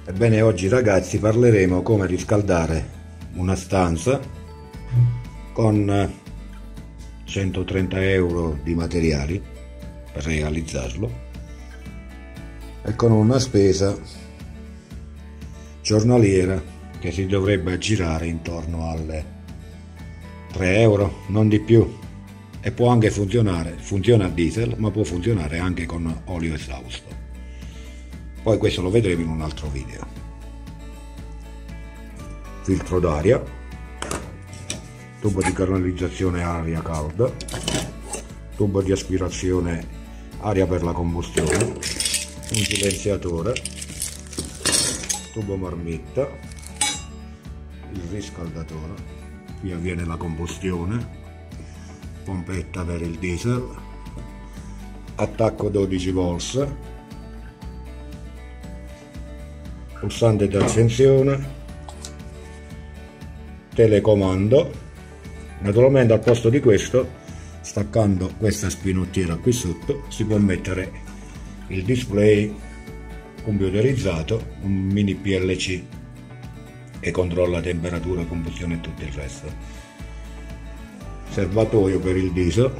Ebbene, oggi ragazzi parleremo come riscaldare una stanza con 130 euro di materiali per realizzarlo e con una spesa giornaliera che si dovrebbe aggirare intorno alle 3 euro, non di più. E può anche funzionare, funziona a diesel, ma può funzionare anche con olio esausto. Poi questo lo vedremo in un altro video. Filtro d'aria, tubo di canalizzazione aria calda, tubo di aspirazione aria per la combustione, un silenziatore, tubo marmitta, il riscaldatore, qui avviene la combustione, pompetta per il diesel, attacco 12 volts, pulsante di accensione, telecomando. Naturalmente al posto di questo, staccando questa spinottiera qui sotto, si può mettere il display computerizzato, un mini PLC che controlla temperatura, combustione e tutto il resto. Serbatoio per il diesel,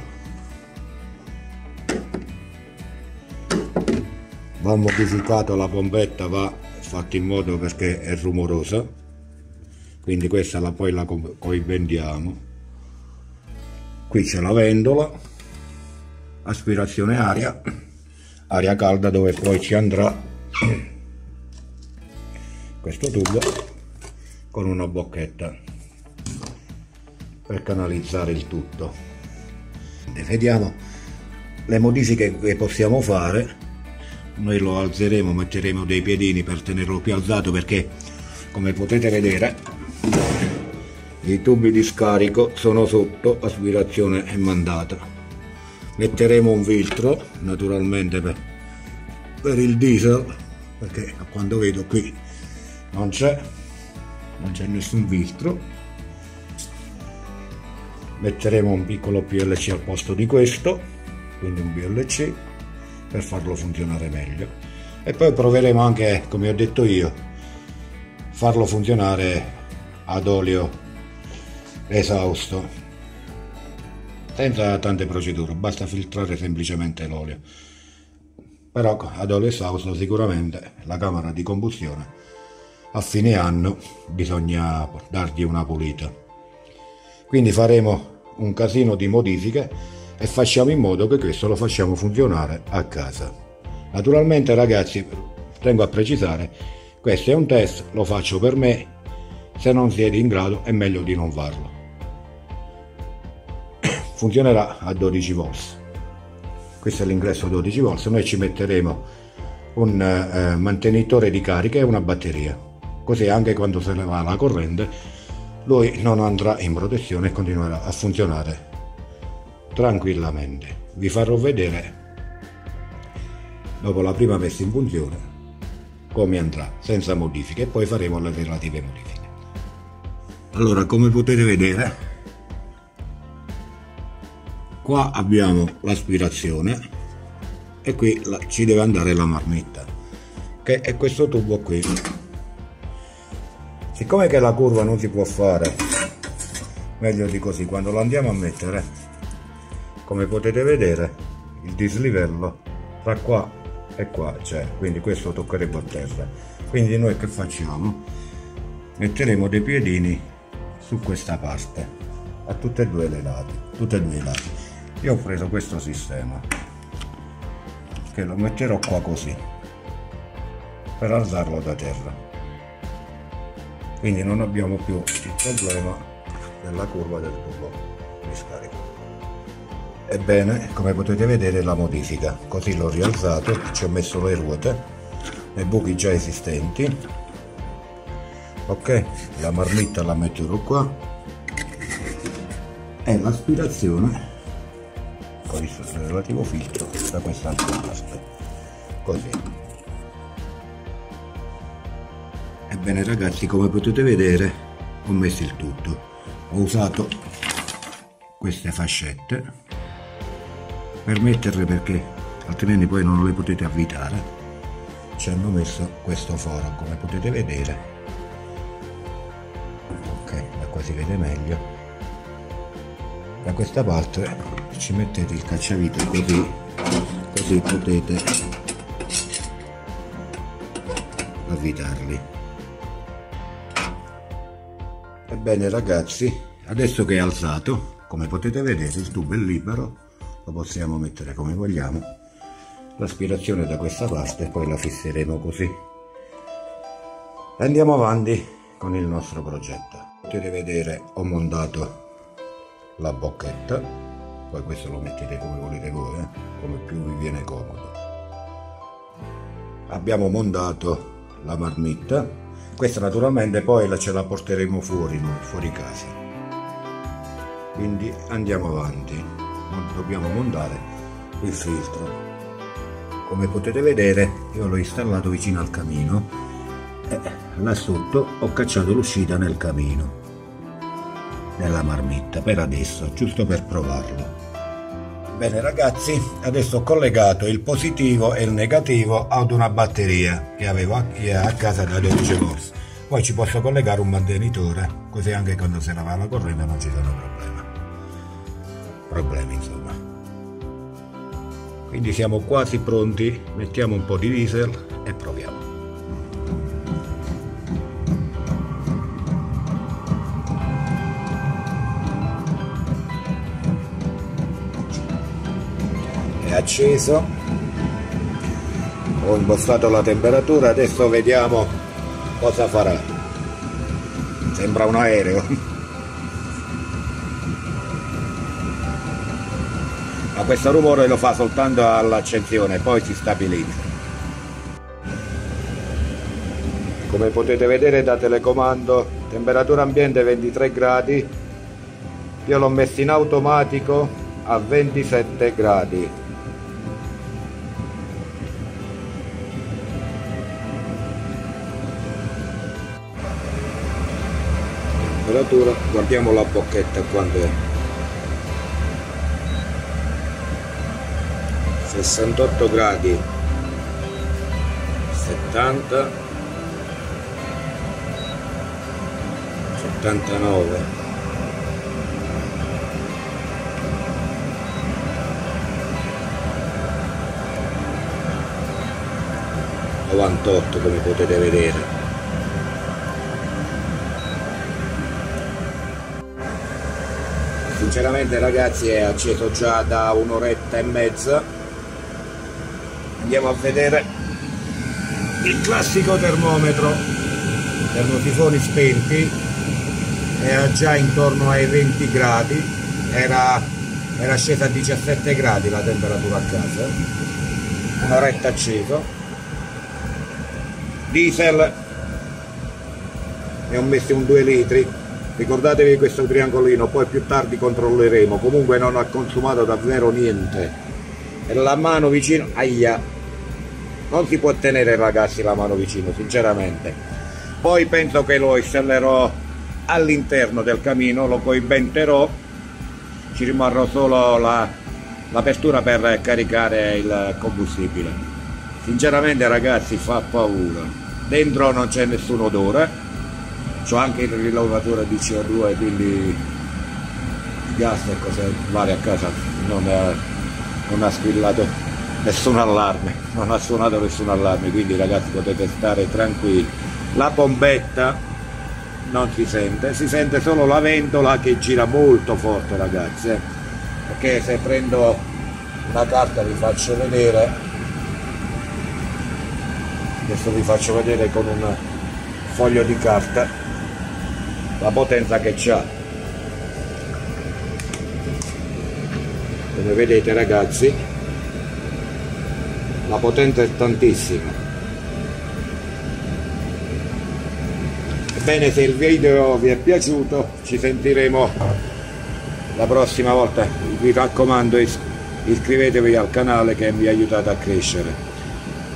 va modificato, la pompetta va fatta in modo perché è rumorosa, quindi questa poi la coibendiamo. Qui c'è la ventola, aspirazione aria, aria calda, dove poi ci andrà questo tubo con una bocchetta per canalizzare il tutto. Vediamo le modifiche che possiamo fare. Noi lo alzeremo, metteremo dei piedini per tenerlo più alzato, perché come potete vedere i tubi di scarico sono sotto, aspirazione e mandata. Metteremo un filtro naturalmente per il diesel, perché a quanto vedo qui non c'è nessun filtro. Metteremo un piccolo PLC al posto di questo, quindi un PLC per farlo funzionare meglio, e poi proveremo anche, come ho detto io, farlo funzionare ad olio esausto, senza tante procedure, basta filtrare semplicemente l'olio. Però ad olio esausto sicuramente la camera di combustione a fine anno bisogna dargli una pulita. Quindi faremo un casino di modifiche e facciamo in modo che questo lo facciamo funzionare a casa. Naturalmente ragazzi, tengo a precisare, questo è un test, lo faccio per me. Se non siete in grado è meglio di non farlo. Funzionerà a 12 volts. Questo è l'ingresso 12 volts. Noi ci metteremo un mantenitore di carica e una batteria, così anche quando se ne va la corrente lui non andrà in protezione e continuerà a funzionare tranquillamente. Vi farò vedere dopo la prima messa in funzione come andrà senza modifiche, e poi faremo le relative modifiche. Allora, come potete vedere, qua abbiamo l'aspirazione e qui ci deve andare la marmitta, che è questo tubo qui. Siccome che la curva non si può fare meglio di così, quando lo andiamo a mettere, come potete vedere, il dislivello tra qua e qua c'è, quindi questo toccherebbe a terra. Quindi noi che facciamo? Metteremo dei piedini su questa parte, a tutti e due i lati. Io ho preso questo sistema, che lo metterò qua così, per alzarlo da terra. Quindi non abbiamo più il problema della curva del tubo di scarico. Ebbene, come potete vedere, la modifica, così l'ho rialzato, ci ho messo le ruote, nei buchi già esistenti. Ok, la marmitta la metterò qua e l'aspirazione con il relativo filtro da quest'altra parte, così. Ebbene ragazzi, come potete vedere, ho messo il tutto, ho usato queste fascette per metterle, perché altrimenti poi non le potete avvitare. Ci hanno messo questo foro, come potete vedere. Ok, da qua si vede meglio. Da questa parte ci mettete il cacciavite così potete avvitarli. Ebbene ragazzi, adesso che è alzato, come potete vedere il tubo è libero, lo possiamo mettere come vogliamo, l'aspirazione da questa parte e poi la fisseremo così. Andiamo avanti con il nostro progetto. Potete vedere ho montato la bocchetta, poi questo lo mettete come volete voi, come più vi viene comodo. Abbiamo montato la marmitta, questa naturalmente poi ce la porteremo fuori casa, quindi andiamo avanti. Dobbiamo montare il filtro. Come potete vedere io l'ho installato vicino al camino e là sotto ho cacciato l'uscita nel camino della marmitta per adesso, giusto per provarlo. Bene ragazzi, adesso ho collegato il positivo e il negativo ad una batteria che avevo a casa da 12 volts. Poi ci posso collegare un mantenitore, così anche quando se ne va la corrente non ci sono problemi insomma. Quindi siamo quasi pronti, mettiamo un po' di diesel e proviamo. È acceso, ho impostato la temperatura, adesso vediamo cosa farà. Sembra un aereo. Ma questo rumore lo fa soltanto all'accensione, poi si stabilizza. Come potete vedere da telecomando, temperatura ambiente 23 gradi, io l'ho messo in automatico a 27 gradi. Temperatura, guardiamo la bocchetta quando è. 68 gradi, 70, 79, 98 come potete vedere. Sinceramente ragazzi è acceso già da un'oretta e mezza. Andiamo a vedere il classico termometro, termosifoni spenti, era già intorno ai 20 gradi, era scesa a 17 gradi la temperatura a casa, un'oretta acceso. Diesel ne ho messi un 2 litri, ricordatevi questo triangolino, poi più tardi controlleremo, comunque non ha consumato davvero niente. E la mano vicino, aia, non si può tenere ragazzi la mano vicino sinceramente. Poi penso che lo installerò all'interno del camino, lo coibenterò, ci rimarrà solo l'apertura per caricare il combustibile. Sinceramente ragazzi fa paura, dentro non c'è nessun odore, c'ho anche il rilevatore di CO2 quindi gas e cose varie a casa, non ha squillato nessun allarme, non ha suonato nessun allarme, quindi ragazzi potete stare tranquilli. La pompetta non si sente solo la ventola che gira molto forte ragazzi, perché se prendo una carta vi faccio vedere, adesso vi faccio vedere con un foglio di carta la potenza che c'ha. Come vedete ragazzi la potenza è tantissima. Ebbene, se il video vi è piaciuto ci sentiremo la prossima volta, vi raccomando iscrivetevi al canale che mi aiutate a crescere.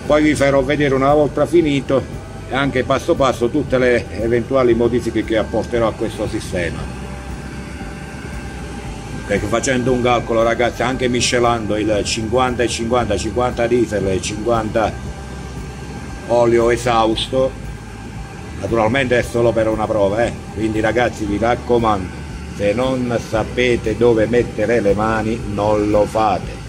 Poi vi farò vedere una volta finito e anche passo passo tutte le eventuali modifiche che apporterò a questo sistema. perché facendo un calcolo, ragazzi, anche miscelando il 50 e 50, 50 diesel e 50 olio esausto, naturalmente è solo per una prova, quindi ragazzi vi raccomando, se non sapete dove mettere le mani non lo fate.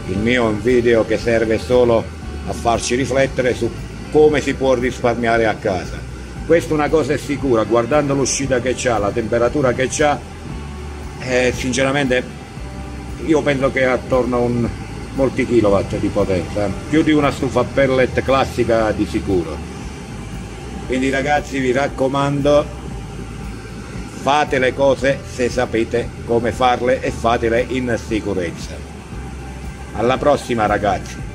Il mio è un video che serve solo a farci riflettere su come si può risparmiare a casa. Questa una cosa è sicura, guardando l'uscita che c'ha, la temperatura che c'ha, sinceramente io penso che è attorno a molti kilowatt di potenza, più di una stufa a pellet classica di sicuro. Quindi ragazzi vi raccomando, fate le cose se sapete come farle e fatele in sicurezza. Alla prossima ragazzi.